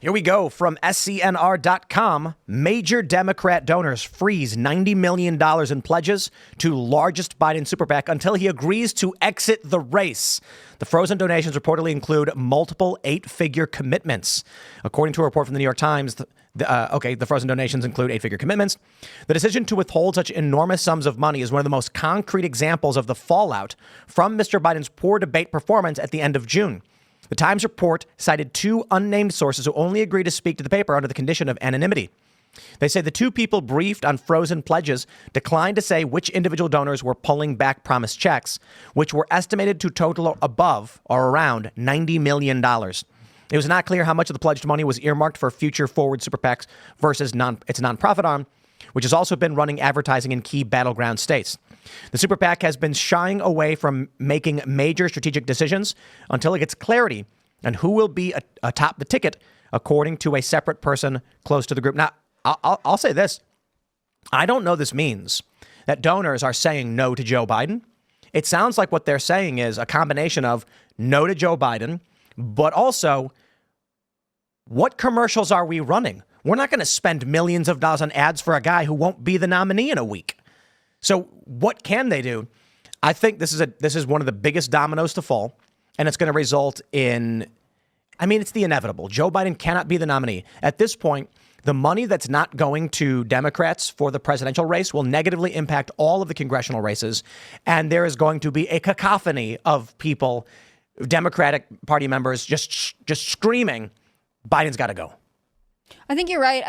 Here we go from SCNR.com. Major Democrat donors freeze $90 million in pledges to largest Biden super PAC until he agrees to exit the race. The frozen donations reportedly include multiple eight-figure commitments. According to a report from the New York Times, the frozen donations include eight-figure commitments. The decision to withhold such enormous sums of money is one of the most concrete examples of the fallout from Mr. Biden's poor debate performance at the end of June. The Times report cited two unnamed sources who only agreed to speak to the paper under the condition of anonymity. They say the two people briefed on frozen pledges declined to say which individual donors were pulling back promised checks, which were estimated to total above or around $90 million. It was not clear how much of the pledged money was earmarked for future forward super PACs versus its nonprofit arm, which has also been running advertising in key battleground states. The super PAC has been shying away from making major strategic decisions until it gets clarity on who will be atop the ticket, according to a separate person close to the group. Now, I'll say this. I don't know this means that donors are saying no to Joe Biden. It sounds like what they're saying is a combination of no to Joe Biden, but also what commercials are we running? We're not going to spend millions of dollars on ads for a guy who won't be the nominee in a week. So what can they do? I think this is one of the biggest dominoes to fall, and it's going to result in, it's the inevitable. Joe Biden cannot be the nominee. At this point, the money that's not going to Democrats for the presidential race will negatively impact all of the congressional races, and there is going to be a cacophony of people, Democratic Party members, just screaming, Biden's got to go. I think you're right.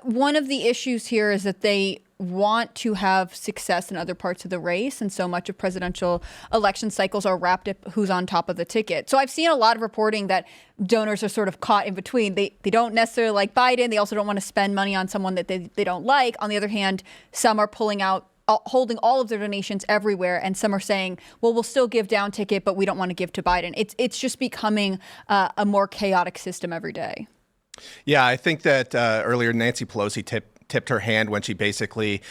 One of the issues here is that they want to have success in other parts of the race. And so much of presidential election cycles are wrapped up who's on top of the ticket. So I've seen a lot of reporting that donors are sort of caught in between. They don't necessarily like Biden. They also don't want to spend money on someone that they don't like. On the other hand, some are pulling out, holding all of their donations everywhere. And some are saying, well, we'll still give down ticket, but we don't want to give to Biden. It's just becoming a more chaotic system every day. Yeah, I think that earlier Nancy Pelosi tipped her hand when she basically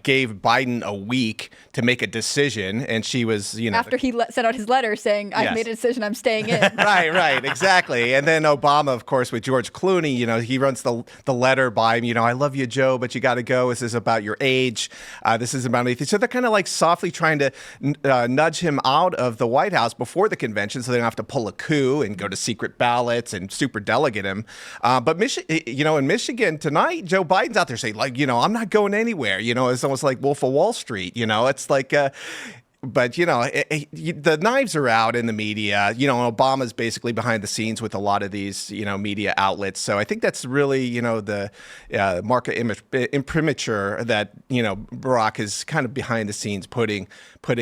gave Biden a week to make a decision, and she was, after he sent out his letter saying, I've made a decision, I'm staying in. right, exactly. And then Obama, of course, with George Clooney, he runs the letter by him, I love you, Joe, but you got to go. This is about your age. This is about anything. So they're kind of softly trying to nudge him out of the White House before the convention, so they don't have to pull a coup and go to secret ballots and super delegate him. But in Michigan tonight, Joe Biden's out there saying, I'm not going anywhere. It's almost like Wolf of Wall Street. It's like, but the knives are out in the media. Obama's basically behind the scenes with a lot of these, media outlets. So I think that's really, the market imprimatur that, Barack is kind of behind the scenes putting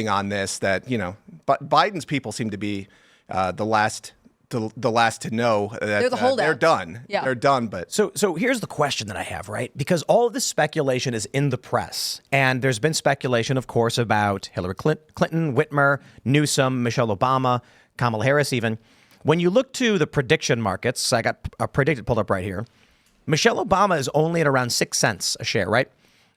on this. That but Biden's people seem to be the last to know that they're the holdouts. They're done. Yeah. They're done. But so here's the question that I have, right? Because all of this speculation is in the press, and there's been speculation, of course, about Hillary Clinton, Whitmer, Newsom, Michelle Obama, Kamala Harris, even. When you look to the prediction markets, I got a predicted pulled up right here. Michelle Obama is only at around 6 cents a share, right?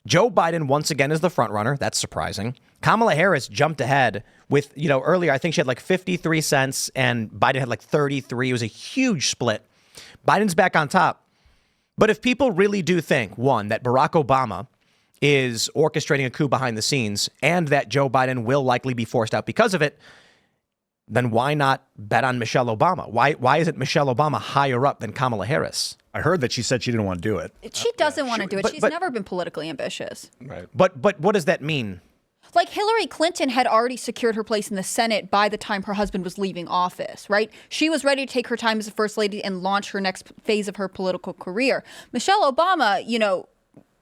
Joe Biden, once again, is the front runner. That's surprising. Kamala Harris jumped ahead with, earlier, I think she had 53 cents and Biden had 33. It was a huge split. Biden's back on top. But if people really do think, one, that Barack Obama is orchestrating a coup behind the scenes and that Joe Biden will likely be forced out because of it, then why not bet on Michelle Obama? Why isn't Michelle Obama higher up than Kamala Harris? I heard that she said she didn't want to do it. She doesn't want to do it. She's never been politically ambitious. Right. But what does that mean? Hillary Clinton had already secured her place in the Senate by the time her husband was leaving office, right? She was ready to take her time as a first lady and launch her next phase of her political career. Michelle Obama,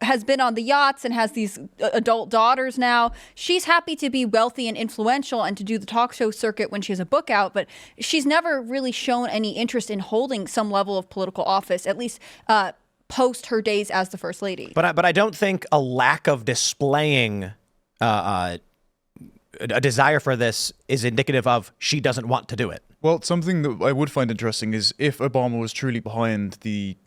has been on the yachts and has these adult daughters now. She's happy to be wealthy and influential and to do the talk show circuit when she has a book out, but she's never really shown any interest in holding some level of political office, at least post her days as the first lady. But I don't think a lack of displaying a desire for this is indicative of she doesn't want to do it. Well, something that I would find interesting is if Obama was truly behind the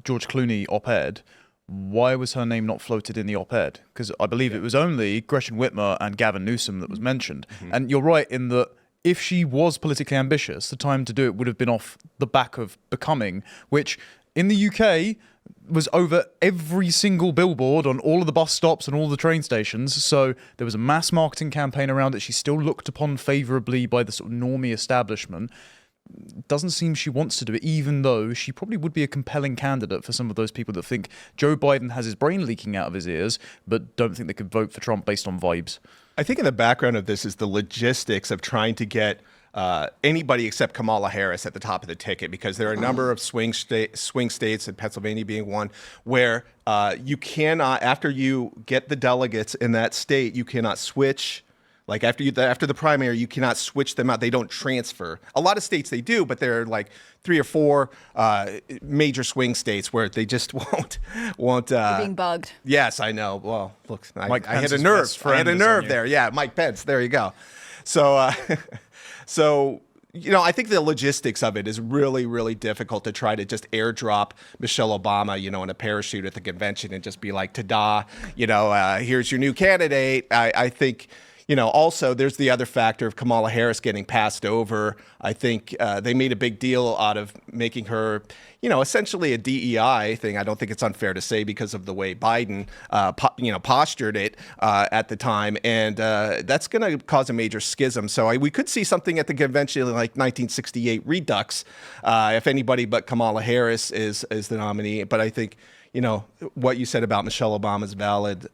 George Clooney op-ed, why was her name not floated in the op-ed? Because I believe it was only Gretchen Whitmer and Gavin Newsom that was mentioned. Mm-hmm. And you're right in that if she was politically ambitious, the time to do it would have been off the back of Becoming, which in the UK was over every single billboard on all of the bus stops and all the train stations. So there was a mass marketing campaign around it. She's still looked upon favourably by the sort of normie establishment. Doesn't seem she wants to do it, even though she probably would be a compelling candidate for some of those people that think Joe Biden has his brain leaking out of his ears, but don't think they could vote for Trump based on vibes. I think in the background of this is the logistics of trying to get anybody except Kamala Harris at the top of the ticket, because there are a number of swing states, and Pennsylvania being one, where you cannot, after you get the delegates in that state, you cannot switch. Like after the primary, you cannot switch them out. They don't transfer. A lot of states they do, but there are like 3 or 4 major swing states where they just won't. You're being bugged. Yes, I know. Well, look, I hit a Pence's nerve. best I hit friend a is nerve on you. there. Yeah, Mike Pence. There you go. So, so I think the logistics of it is really, really difficult to try to just airdrop Michelle Obama, in a parachute at the convention and just be like, ta-da, here's your new candidate. I think. Also, there's the other factor of Kamala Harris getting passed over. I think they made a big deal out of making her, essentially a DEI thing. I don't think it's unfair to say because of the way Biden, postured it at the time. And that's going to cause a major schism. So we could see something at the convention like 1968 Redux if anybody but Kamala Harris is the nominee. But I think, what you said about Michelle Obama is valid.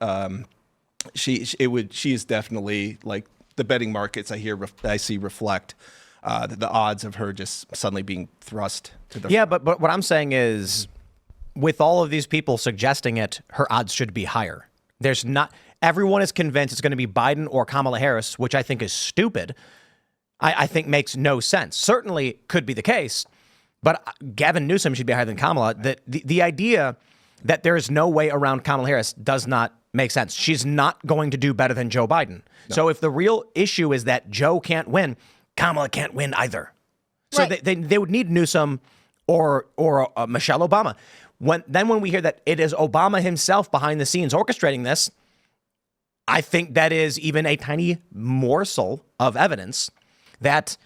She is definitely, like, the betting markets I see reflect the odds of her just suddenly being thrust to the Yeah, but what I'm saying is, with all of these people suggesting it, her odds should be higher. Everyone is convinced it's going to be Biden or Kamala Harris, which I think is stupid. I think makes no sense. Certainly could be the case, but Gavin Newsom should be higher than Kamala. The idea that there is no way around Kamala Harris does not make sense. She's not going to do better than Joe Biden. No. So if the real issue is that Joe can't win, Kamala can't win either. So right. they would need Newsom or Michelle Obama. When we hear that it is Obama himself behind the scenes orchestrating this, I think that is even a tiny morsel of evidence that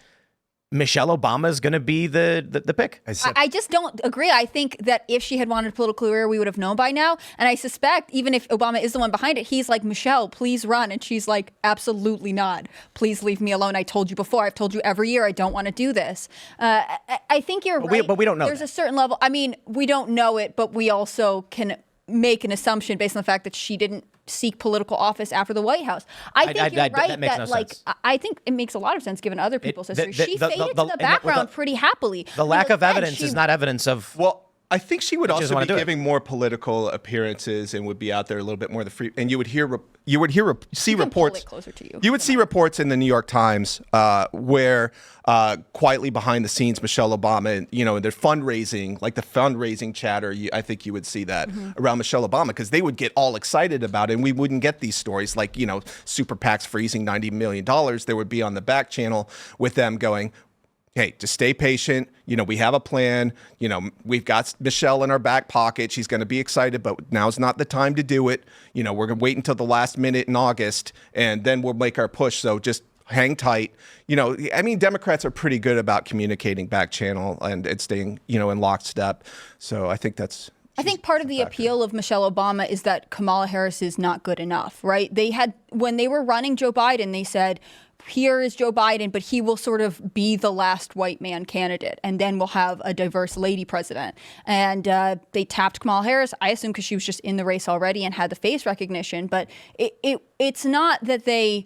Michelle Obama is going to be the pick. I just don't agree. I think that if she had wanted a political career, we would have known by now. And I suspect even if Obama is the one behind it, he's like, Michelle, please run. And she's like, absolutely not. Please leave me alone. I told you before. I've told you every year I don't want to do this. I think you're right. But we don't know. There's a certain level. I mean, we don't know it, but we also can make an assumption based on the fact that she didn't seek political office after the White House. I think you're right that makes no sense. I think it makes a lot of sense given other people's history. She faded to the and background pretty happily. The lack of evidence is not evidence of. Well, I think she would also be do it. giving more political appearances and would be out there a little bit more the free. And you would see reports. Pull it closer to you. You would see reports in the New York Times where quietly behind the scenes, Michelle Obama, and their fundraising, like the fundraising chatter. I think you would see that around Michelle Obama because they would get all excited about it, and we wouldn't get these stories like super PACs freezing $90 million. There would be on the back channel with them going, hey, just stay patient. We have a plan. We've got Michelle in our back pocket. She's going to be excited, but now's not the time to do it. We're going to wait until the last minute in August, and then we'll make our push. So just hang tight. Democrats are pretty good about communicating back channel and staying, in lockstep. So I think that's. I think part of the appeal of Michelle Obama is that Kamala Harris is not good enough, right? When they were running Joe Biden, they said, here is Joe Biden, but he will sort of be the last white man candidate, and then we'll have a diverse lady president. And they tapped Kamala Harris, I assume because she was just in the race already and had the face recognition. But it's not that they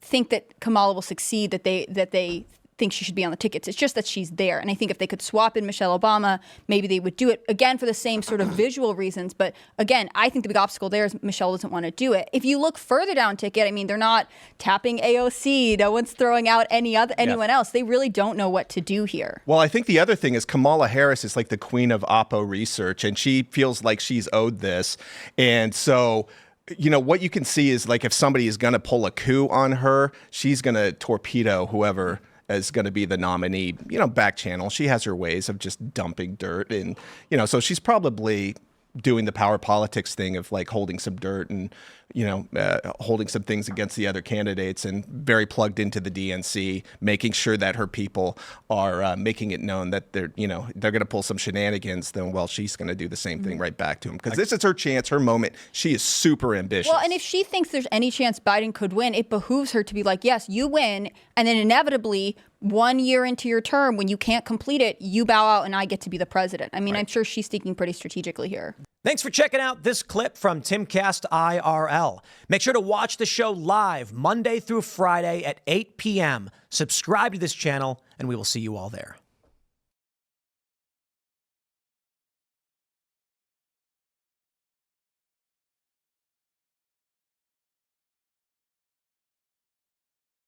think that Kamala will succeed, that they think she should be on the tickets. It's just that she's there. And I think if they could swap in Michelle Obama, maybe they would do it, again, for the same sort of visual reasons. But again, I think the big obstacle there is Michelle doesn't want to do it. If you look further down ticket, they're not tapping AOC. No one's throwing out anyone else. They really don't know what to do here. Well, I think the other thing is Kamala Harris is like the queen of Oppo research, and she feels like she's owed this. And so what you can see is like if somebody is going to pull a coup on her, she's going to torpedo whoever is going to be the nominee, back channel. She has her ways of just dumping dirt. And, so she's probably doing the power politics thing of like holding some dirt and, holding some things against the other candidates, and very plugged into the DNC, making sure that her people are making it known that they're going to pull some shenanigans. Then, well, she's going to do the same thing right back to him, because this is her chance, her moment. She is super ambitious. Well, and if she thinks there's any chance Biden could win, it behooves her to be like, yes, you win, and then inevitably 1 year into your term, when you can't complete it, you bow out and I get to be the president. I mean, I'm sure she's thinking pretty strategically here. Thanks for checking out this clip from Timcast IRL. Make sure to watch the show live Monday through Friday at 8 p.m. Subscribe to this channel, and we will see you all there.